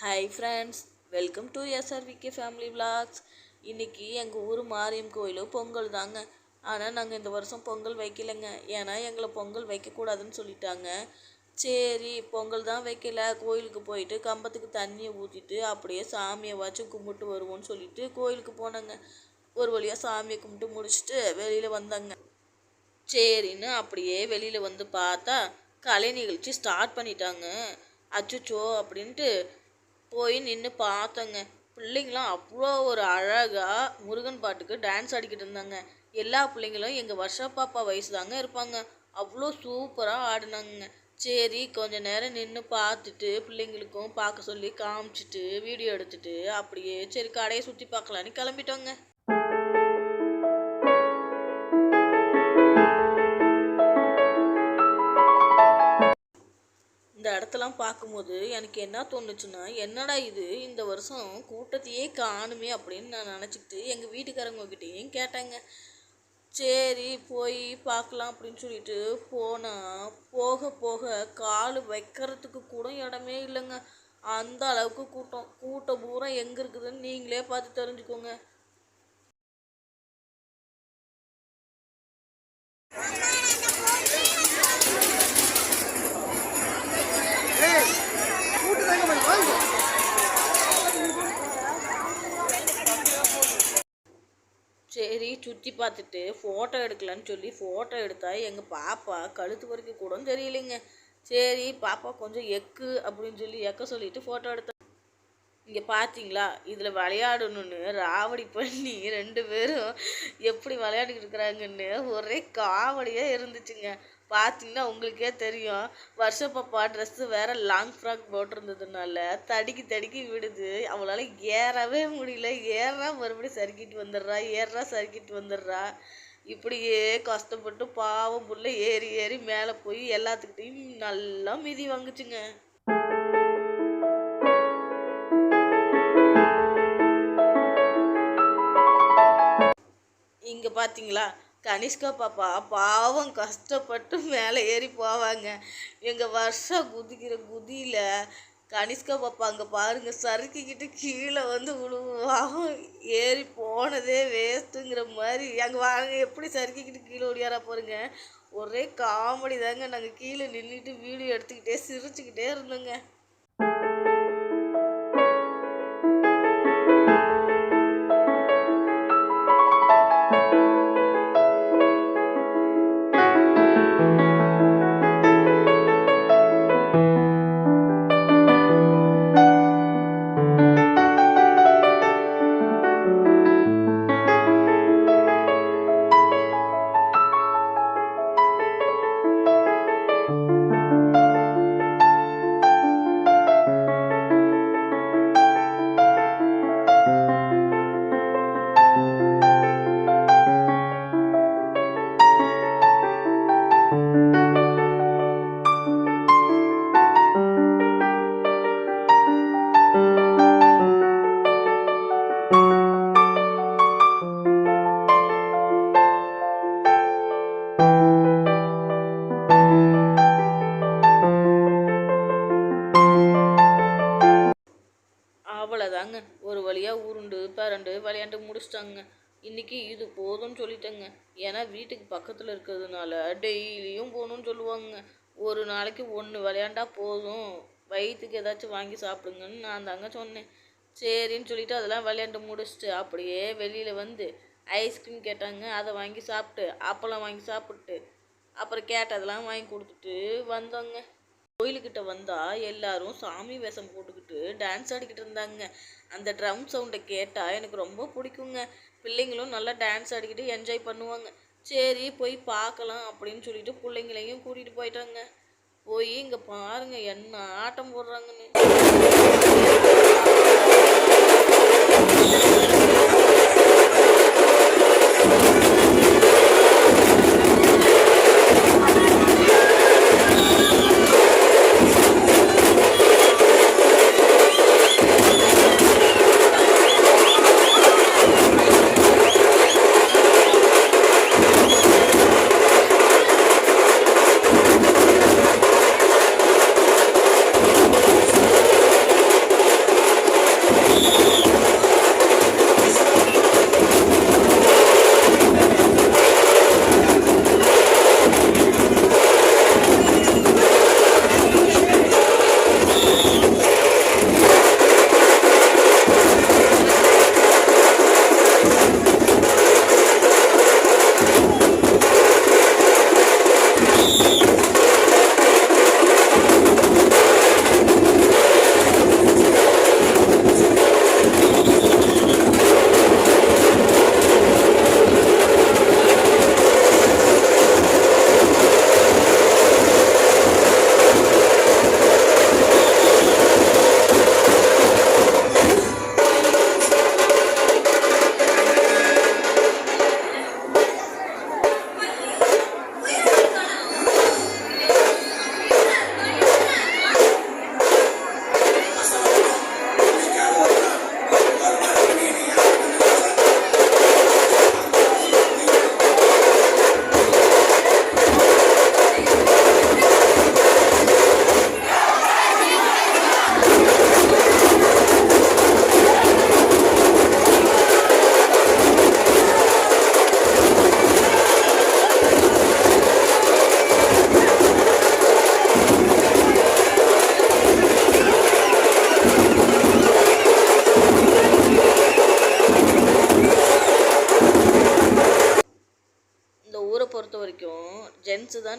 Hi friends, welcome to SRVK family vlogs. இன்றைக்கி எங்கள் ஊர் மாரியம் கோயில் பொங்கல் தாங்க. ஆனால் நாங்கள் இந்த வருஷம் பொங்கல் வைக்கலைங்க. ஏன்னா எங்களை பொங்கல் வைக்கக்கூடாதுன்னு சொல்லிட்டாங்க. சரி, பொங்கல் தான் வைக்கல, கோயிலுக்கு போயிட்டு கம்பத்துக்கு தண்ணியை ஊற்றிட்டு அப்படியே சாமியை வச்சு கும்பிட்டு வருவோம்னு சொல்லிட்டு கோயிலுக்கு போனாங்க. ஒரு வழியாக சாமியை கும்பிட்டு முடிச்சுட்டு வெளியில் வந்தாங்க. சரின்னு அப்படியே வெளியில் வந்து பார்த்தா கலை நிகழ்ச்சி ஸ்டார்ட் பண்ணிட்டாங்க. அச்சுச்சோ அப்படின்ட்டு போய் நின்று பார்த்தோங்க. பிள்ளைங்களாம் அவ்வளோ ஒரு அழகாக முருகன் பாட்டுக்கு டான்ஸ் ஆடிக்கிட்டு இருந்தாங்க. எல்லா பிள்ளைங்களும் எங்கள் வருஷா பாப்பா வயசு தாங்க இருப்பாங்க. அவ்வளோ சூப்பராக ஆடினாங்க. சரி, கொஞ்ச நேரம் நின்று பார்த்துட்டு பிள்ளைங்களுக்கும் பார்க்க சொல்லி காமிச்சிட்டு வீடியோ எடுத்துட்டு அப்படியே சரி கடையை சுற்றி பார்க்கலான்னு கிளம்பிட்டோங்க. இந்த இடத்தெல்லாம் பார்க்கும்போது எனக்கு என்ன தோணுச்சுன்னா, என்னடா இது இந்த வருஷம் கூட்டத்தையே காணுமே அப்படின்னு நான் நினச்சிக்கிட்டு எங்கள் வீட்டுக்காரங்கக்கிட்டேயும் கேட்டேங்க. சரி, போய் பார்க்கலாம் அப்படின்னு சொல்லிட்டு போனால் போக போக கால் வைக்கிறதுக்கு கூட இடமே இல்லைங்க. அந்த அளவுக்கு கூட்டம் பூரா எங்கே இருக்குதுன்னு நீங்களே பார்த்து தெரிஞ்சுக்கோங்க. சரி, சுற்றி பார்த்துட்டு ஃபோட்டோ எடுக்கலான்னு சொல்லி ஃபோட்டோ எடுத்தா எங்கள் பாப்பா கழுத்து வரைக்கும் கூட தெரியலைங்க. சரி, பாப்பா கொஞ்சம் எக்கு அப்படின்னு சொல்லி எக்க சொல்லிட்டு ஃபோட்டோ எடுத்தேன். இங்கே பார்த்தீங்களா, இதில் விளையாடணுன்னு ராவடி பண்ணி 2 பேரும் எப்படி விளையாடிக்கிட்டு இருக்கிறாங்கன்னு ஒரே காமெடியாக இருந்துச்சுங்க. பார்த்தீங்கன்னா உங்களுக்கே தெரியும், வருஷ பாப்பா ட்ரெஸ்ஸு வேறு லாங் ஃப்ராக் போட்டிருந்ததுனால தடுக்கி விடுது. அவளால் ஏறவே முடியல. ஏறா மறுபடியும் சறுக்கிட்டு வந்துடுறா. இப்படியே கஷ்டப்பட்டு பாவம் புள்ள ஏறி மேலே போய் எல்லாத்துக்கிட்டையும் நல்லா மிதி வாங்குச்சுங்க. இங்கே பார்த்தீங்களா, கனிஷ்கா பாப்பா பாவம் கஷ்டப்பட்டு மேலே ஏறி போவாங்க. எங்கள் வருஷம் குதிக்கிற குதியில் கனிஷ்கா பாப்பா அங்கே பாருங்கள் சறுக்கிக்கிட்டு கீழே வந்து விழுவாகும். ஏறி போனதே வேஸ்ட்டுங்கிற மாதிரி அங்கே வாங்க எப்படி சறுக்கிக்கிட்டு கீழே ஓடியாரா போகிறீங்க. ஒரே காமெடி தாங்க. நாங்கள் கீழே நின்றுட்டு வீடியோ எடுத்துக்கிட்டே சிரிச்சுக்கிட்டே இருந்தோங்க. அவ்வளோதாங்க, ஒரு வழியாக உருண்டு பரண்டு விளையாண்டு முடிச்சிட்டாங்க. இன்றைக்கி இது போதும்னு சொல்லிட்டேங்க. ஏன்னா வீட்டுக்கு பக்கத்தில் இருக்கிறதுனால டெய்லியும் போகணுன்னு சொல்லுவாங்க. ஒரு நாளைக்கு 1 விளையாண்டா போதும், வயிற்றுக்கு ஏதாச்சும் வாங்கி சாப்பிடுங்கன்னு நான் தாங்க சொன்னேன். சரின்னு சொல்லிவிட்டு அதெல்லாம் விளையாண்டு முடிச்சுட்டு அப்படியே வெளியில் வந்து ஐஸ்கிரீம் கேட்டாங்க. அதை வாங்கி சாப்பிட்டு அப்பளம் வாங்கி சாப்பிட்டு அப்புறம் கேட்டதெல்லாம் வாங்கி கொடுத்துட்டு வந்தோங்க. கோயிலுக்கிட்ட வந்தால் எல்லாரும் சாமி வேஷம் போட்டுக்கிட்டு டான்ஸ் ஆடிக்கிட்டு இருந்தாங்க. அந்த ட்ரம் சவுண்டை கேட்டால் எனக்கு ரொம்ப பிடிக்குங்க. பிள்ளைங்களும் நல்லா டான்ஸ் ஆடிக்கிட்டு என்ஜாய் பண்ணுவாங்க. சரி, போய் பார்க்கலாம் அப்படின்னு சொல்லிட்டு பிள்ளைங்களையும் கூட்டிகிட்டு போயிட்டாங்க. போய் இங்கே பாருங்கள் என்ன ஆட்டம் போடுறாங்கன்னு.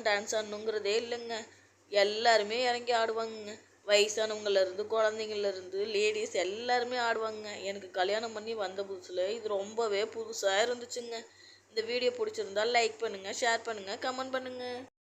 தான் டான்ஸ் ஆடணுங்கிறதே இல்லைங்க. எல்லாருமே இறங்கி ஆடுவாங்கங்க. வயசானவங்கலேருந்து குழந்தைங்கள்லேருந்து லேடிஸ் எல்லாருமே ஆடுவாங்க. எனக்கு கல்யாணம் பண்ணி வந்த புதுசில் இது ரொம்பவே புதுசாக இருந்துச்சுங்க. இந்த வீடியோ பிடிச்சிருந்தா லைக் பண்ணுங்கள், ஷேர் பண்ணுங்கள், கமெண்ட் பண்ணுங்கள்.